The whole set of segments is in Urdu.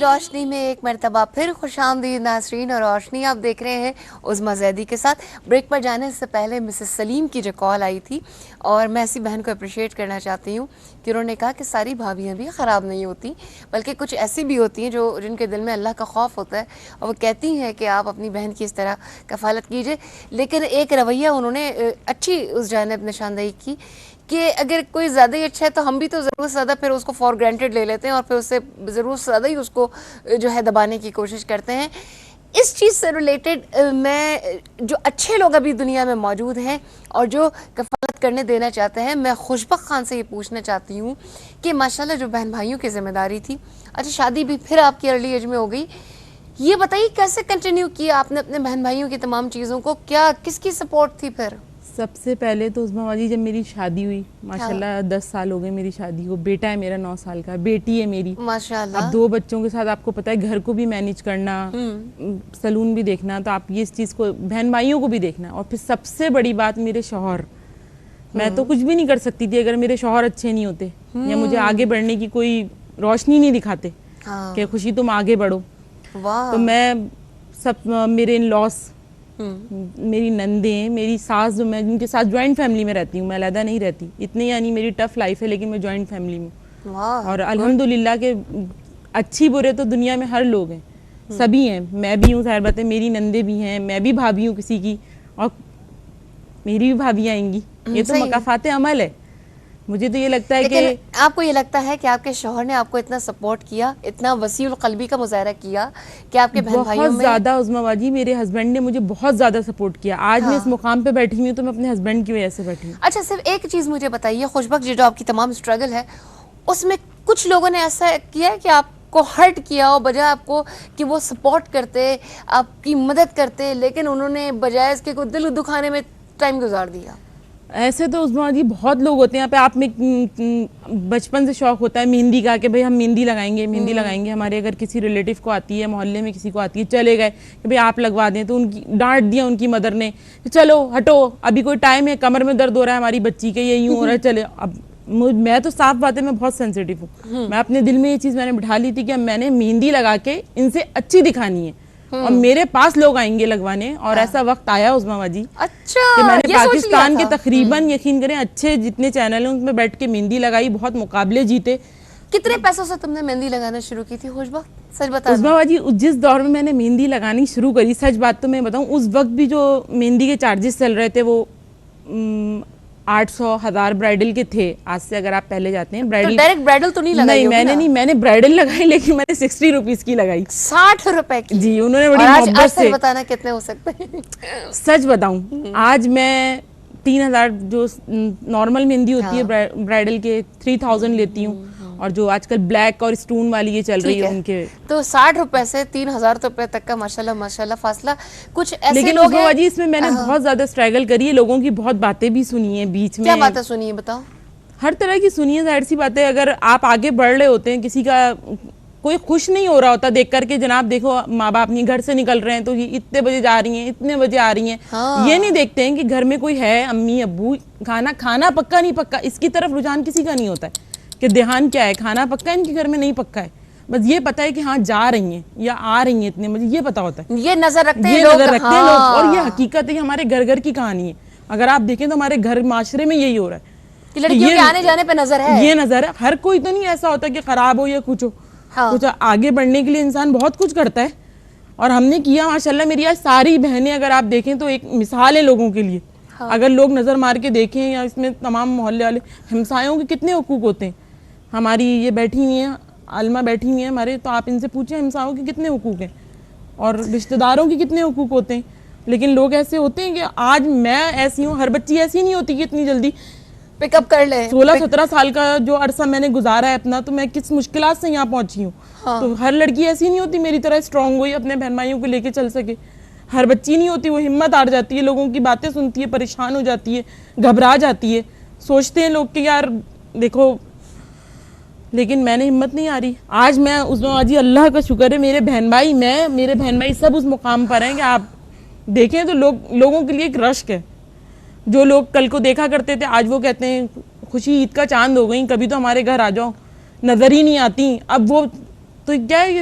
روشنی میں ایک مرتبہ پھر خوش آمدید ناظرین، اور روشنی آپ دیکھ رہے ہیں عظمیٰ زیدی کے ساتھ۔ بریک پر جانے سے پہلے مسز سلیم کی جو کال آئی تھی، اور میں ایسی بہن کو اپریشیٹ کرنا چاہتی ہوں کہ انہوں نے کہا کہ ساری بھابیاں بھی خراب نہیں ہوتی، بلکہ کچھ ایسی بھی ہوتی ہیں جن کے دل میں اللہ کا خوف ہوتا ہے، اور وہ کہتی ہیں کہ آپ اپنی بہن کی اس طرح کفالت کیجئے۔ لیکن ایک رویہ انہوں نے اچھی اس جانب نشاندہی کی کہ اگر کوئی زیادہ ہی اچھا ہے تو ہم بھی تو ضرورت سے زیادہ پھر اس کو فار گرانٹیڈ لے لیتے ہیں، اور پھر اس سے ضرورت سے زیادہ ہی اس کو جو ہے دبانے کی کوشش کرتے ہیں۔ اس چیز سے ریلیٹڈ میں جو اچھے لوگ ابھی دنیا میں موجود ہیں اور جو کفالت کرنے دینا چاہتے ہیں، میں خوشبخت خان سے یہ پوچھنا چاہتی ہوں کہ ماشاءاللہ جو بہن بھائیوں کی ذمہ داری تھی، اچھا شادی بھی پھر آپ کی ارلی ایج میں ہو گئی، یہ بتائیے کیسے کنٹینیو کیا آپ نے اپنے بہن بھائیوں کی تمام چیزوں کو؟ کیا کس کی سپورٹ تھی پھر؟ سب سے پہلے تو عظمیٰ باجی جب میری شادی ہوئی، ماشاءاللہ 10 سال ہو گئے میری شادی کو، بیٹا ہے میرا 9 سال کا، بیٹی ہے میری ماشاءاللہ۔ اب 2 بچوں کے ساتھ آپ کو پتہ ہے گھر کو بھی مینیج کرنا، سلون بھی دیکھنا، تو آپ یہ اس چیز کو بہن بھائیوں کو بھی دیکھنا، اور پھر سب سے بڑی بات میرے شوہر، میں تو کچھ بھی نہیں کر سکتی تھی اگر میرے شوہر اچھے نہیں ہوتے یا مجھے آگے بڑھنے کی کوئی روشنی نہیں دکھاتے کہ خوشی تم آگے بڑھو۔ تو میں سب میرے ان لاس، میری نندیں، میری ساس، جو میں جن کے ساتھ جوائنٹ فیملی میں رہتی ہوں، میں علیحدہ نہیں رہتی، اتنی یعنی میری ٹف لائف ہے لیکن میں جوائنٹ فیملی میں، اور الحمدللہ کہ اچھی برے تو دنیا میں ہر لوگ ہیں، سبھی ہیں، میں بھی ہوں، ظاہر بات ہے میری نندیں بھی ہیں، میں بھی بھابھی ہوں کسی کی، اور میری بھی بھابھی آئیں گی، یہ تو مکافات عمل ہے۔ مجھے تو یہ لگتا ہے کہ آپ کو یہ لگتا ہے کہ آپ کے شوہر نے آپ کو اتنا سپورٹ کیا، اتنا وسیع القلبی کا مظاہرہ کیا کہ آپ کے بہن بھائیوں میں؟ بہت زیادہ عظمیٰ باجی، میرے ہسبینڈ نے مجھے بہت زیادہ سپورٹ کیا۔ آج میں اس مقام پہ بیٹھی ہوئی ہوں تو میں اپنے ہسبینڈ کی وجہ سے بیٹھی ہوں۔ اچھا صرف ایک چیز مجھے بتائیے، خوشبخت جو آپ کی تمام اسٹرگل ہے اس میں کچھ لوگوں نے ایسا کیا ہے کہ آپ کو ہرٹ کیا ہو، بجائے آپ کو کہ وہ سپورٹ کرتے، آپ کی مدد کرتے، لیکن انہوں نے بجائے اس کے کوئی دل دکھانے میں ٹائم گزار دیا؟ ایسے تو عظمیٰ جی بہت لوگ ہوتے ہیں، آپ میں بچپن سے شوق ہوتا ہے مہندی کا کہ بھئی ہم مہندی لگائیں گے، مہندی لگائیں گے، ہمارے اگر کسی ریلیٹیو کو آتی ہے، محلے میں کسی کو آتی ہے، چلے گئے کہ بھئی آپ لگوا دیں، تو ان کی ڈانٹ دیا ان کی مدر نے کہ چلو ہٹو، ابھی کوئی ٹائم ہے، کمر میں درد ہو رہا ہے ہماری بچی کے، یہ یوں ہو رہا ہے، چلے۔ اب میں تو صاف بات ہے میں بہت سینسیٹیو ہوں، میں اپنے دل میں یہ چیز میں نے بٹھا لی تھی کہ میں نے مہندی لگا کے ان سے اچھی دکھانی ہے، اور میرے پاس لوگ آئیں گے لگوانے، اور ایسا وقت آیا عظمیٰ باجی کہ میں نے پاکستان کے تقریباً یقین کریں اچھے جتنے چینل ہیں ان میں بیٹھ کے مہندی لگائی، بہت مقابلے جیتے۔ کتنے پیسوں سے تم نے مہندی لگانا شروع کی تھی خوشبخت؟ سچ بتا عظمیٰ باجی جس دور میں نے مہندی لگانی شروع کری، سچ بات تو میں بتاؤں، اس وقت بھی جو مہندی کے چارجز چل رہے تھے وہ 800 1000 برائڈل کے تھے۔ آج سے اگر آپ پہلے جاتے ہیں ڈائریکٹ برائڈل تو نہیں لگائی؟ نہیں، میں نے برائڈل لگائی لیکن میں نے 60 روپیز کی لگائی، 60 روپے کی؟ جی، انہوں نے بڑی محبت سے۔ بتانا کتنے ہو سکتے ہیں؟ سچ بتاؤں آج میں 3000 جو نارمل مہندی ہوتی ہے برائڈل کے 3000 لیتی ہوں، اور جو آج کل بلیک اور سٹون والی یہ چل رہی ہے ان کے، تو 60 روپے سے 3000 روپے تک کا ماشاءاللہ فاصلہ۔ کچھ ایسے لیکن لوگ ہیں اس میں نے بہت زیادہ اسٹرگل کری ہے، لوگوں کی بہت باتیں بھی سنی ہیں بیچ میں۔ کیا باتیں سنی ہیں بتاؤ؟ ہر طرح کی سنی ہے، ظاہر سی بات ہے، اگر آپ آگے بڑھ رہے ہوتے ہیں، کسی کا کوئی خوش نہیں ہو رہا ہوتا دیکھ کر کے جناب دیکھو ماں باپ اپنی گھر سے نکل رہے ہیں تو یہ اتنے بجے جا رہی ہیں، اتنے بجے آ رہی ہیں، یہ نہیں دیکھتے ہیں کہ گھر میں کوئی ہے، امی ابو، کھانا پکا نہیں پکا، اس کی طرف رجحان کسی کا نہیں ہوتا ہے کہ دھیان کیا ہے، کھانا پکا ہے ان کے گھر میں نہیں پکا ہے، بس یہ پتا ہے کہ ہاں جا رہی ہیں یا آ رہی ہیں اتنے بجے، یہ پتا ہوتا ہے، یہ نظر رکھتے ہیں لوگ، اور یہ حقیقت ہے کہ ہمارے گھر گھر کی کہانی ہے۔ اگر آپ دیکھیں تو ہمارے گھر معاشرے میں یہی ہو رہا ہے، لڑکیوں کے آنے جانے پہ نظر ہے، یہ نظر ہے۔ ہر کوئی تو نہیں ایسا ہوتا کہ خراب ہو یا کچھ ہو، کچھ آگے بڑھنے کے لیے انسان بہت کچھ کرتا ہے، اور ہم نے کیا ماشاءاللہ۔ میری آج ساری بہنیں اگر آپ دیکھیں تو ایک مثال ہے لوگوں کے لیے، اگر لوگ نظر مار کے دیکھیں، یا اس میں تمام محلے والے، ہمسایوں کے کتنے حقوق ہوتے ہیں، ہماری یہ بیٹھی ہوئی ہیں عالمہ بیٹھی ہوئی ہیں ہمارے، تو آپ ان سے پوچھیں ہمسایوں کے کتنے حقوق ہیں، اور رشتہ داروں کے کتنے حقوق ہوتے ہیں۔ لیکن لوگ ایسے ہوتے ہیں کہ آج میں ایسی ہوں، ہر بچی ایسی نہیں ہوتی کہ اتنی جلدی پک اپ کر لے۔ 16-17 سال کا جو عرصہ میں نے گزارا ہے اپنا، تو میں کس مشکلات سے یہاں پہنچی ہوں، تو ہر لڑکی ایسی نہیں ہوتی میری طرح اسٹرانگ ہوئی اپنے بہن بھائیوں کو لے کے چل سکے، ہر بچی نہیں ہوتی، وہ ہمت ہار جاتی ہے، لوگوں کی باتیں سنتی ہے، پریشان ہو جاتی ہے، گھبرا جاتی ہے، سوچتے ہیں لوگ کہ یار دیکھو، لیکن میں نے ہمت نہیں ہاری۔ آج میں عظمیٰ جی اللہ کا شکر ہے، میرے بہن بھائی سب اس مقام پر ہیں کہ آپ دیکھیں تو لوگوں کے لیے ایک رشک ہے۔ جو لوگ کل کو دیکھا کرتے تھے آج وہ کہتے ہیں خوشی عید کا چاند ہو گئی، کبھی تو ہمارے گھر آ جاؤ، نظر ہی نہیں آتی۔ اب وہ تو کیا ہے،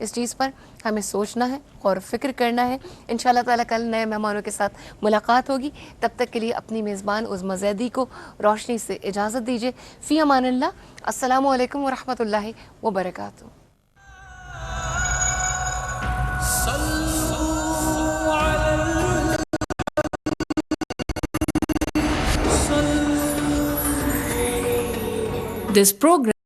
اس چیز پر ہمیں سوچنا ہے اور فکر کرنا ہے. انشاءاللہ تعالیٰ کل نئے مہمانوں کے ساتھ ملاقات ہوگی. تب تک کے لیے اپنی میزبان عظمیٰ زیدی کو روشنی سے اجازت دیجیے. فی امان اللہ. السلام علیکم ورحمۃ اللہ وبرکاتہ. This program